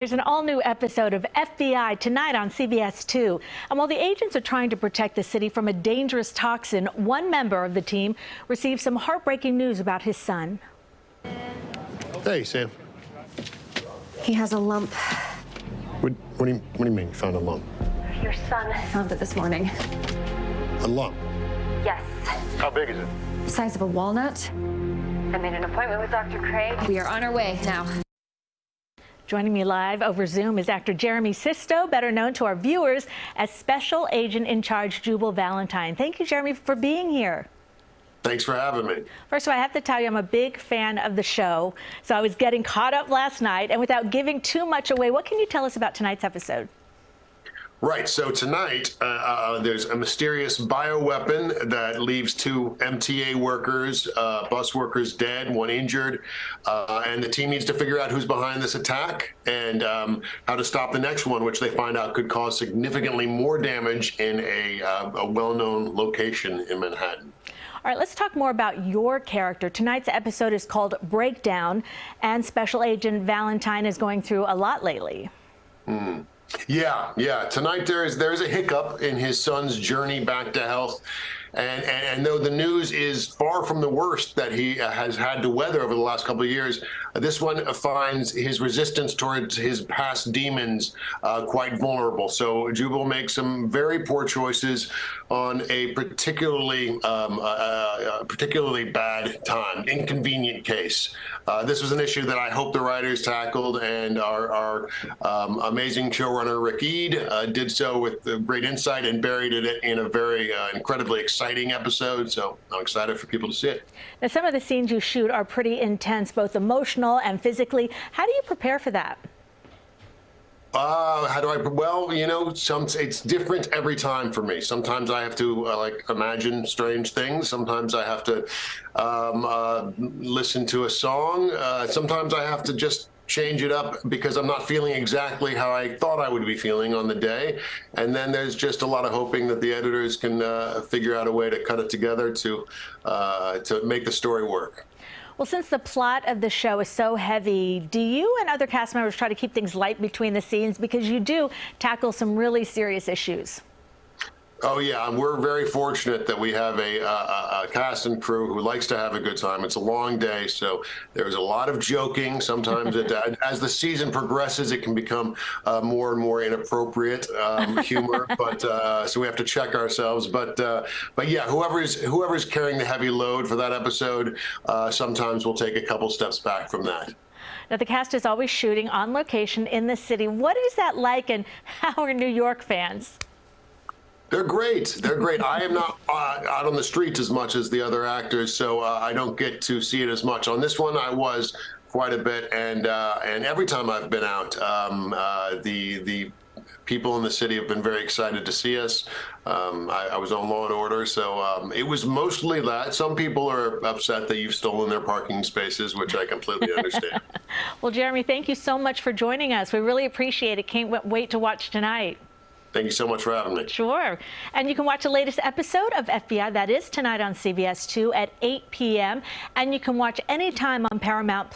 There's an all-new episode of FBI tonight on CBS 2. And while the agents are trying to protect the city from a dangerous toxin, one member of the team received some heartbreaking news about his son. Hey, Sam. He has a lump. What do you mean you found a lump? Your son found it this morning. A lump? Yes. How big is it? The size of a walnut. I made an appointment with Dr. Craig. We are on our way now. Joining me live over Zoom is actor Jeremy Sisto, better known to our viewers as Special Agent in Charge Jubal Valentine. Thank you, Jeremy, for being here. Thanks for having me. First of all, I have to tell you, I'm a big fan of the show. So I was getting caught up last night, and without giving too much away, what can you tell us about tonight's episode? Right, so tonight there's a mysterious bioweapon that leaves two MTA workers, bus workers dead, one injured, and the team needs to figure out who's behind this attack and how to stop the next one, which they find out could cause significantly more damage in a well-known location in Manhattan. All right, let's talk more about your character. Tonight's episode is called Breakdown, and Special Agent Valentine is going through a lot lately. Yeah. Tonight there's a hiccup in his son's journey back to health. And though the news is far from the worst that he has had to weather over the last couple of years, this one finds his resistance towards his past demons quite vulnerable. So Jubal makes some very poor choices on a particularly bad time, inconvenient case. This was an issue that I hope the writers tackled, and our amazing showrunner Rick Eid did so with great insight and buried it in a very incredibly exciting episode. So I'm excited for people to see it. Now, some of the scenes you shoot are pretty intense, both emotional and physically. How do you prepare for that? How do I? Well, you know, it's different every time for me. Sometimes I have to like imagine strange things. Sometimes I have to listen to a song. Sometimes I have to just change it up because I'm not feeling exactly how I thought I would be feeling on the day. And then there's just a lot of hoping that the editors can figure out a way to cut it together to make the story work. Well, since the plot of the show is so heavy, do you and other cast members try to keep things light between the scenes, because you do tackle some really serious issues? Oh, yeah, and we're very fortunate that we have a cast and crew who likes to have a good time. It's a long day, so there's a lot of joking. Sometimes as the season progresses, it can become more and more inappropriate humor, but so we have to check ourselves. But yeah, whoever's carrying the heavy load for that episode, sometimes we'll take a couple steps back from that. Now, the cast is always shooting on location in the city. What is that like, and how are New York fans? They're great. They're great. I am not out on the streets as much as the other actors, so I don't get to see it as much. On this one, I was quite a bit, and every time I've been out, the people in the city have been very excited to see us. I was on Law and Order, so it was mostly that. Some people are upset that you've stolen their parking spaces, which I completely understand. Well, Jeremy, thank you so much for joining us. We really appreciate it. Can't wait to watch tonight. Thank you so much for having me. Sure. And you can watch the latest episode of FBI. That is tonight on CBS 2 at 8 p.m. And you can watch anytime on Paramount+.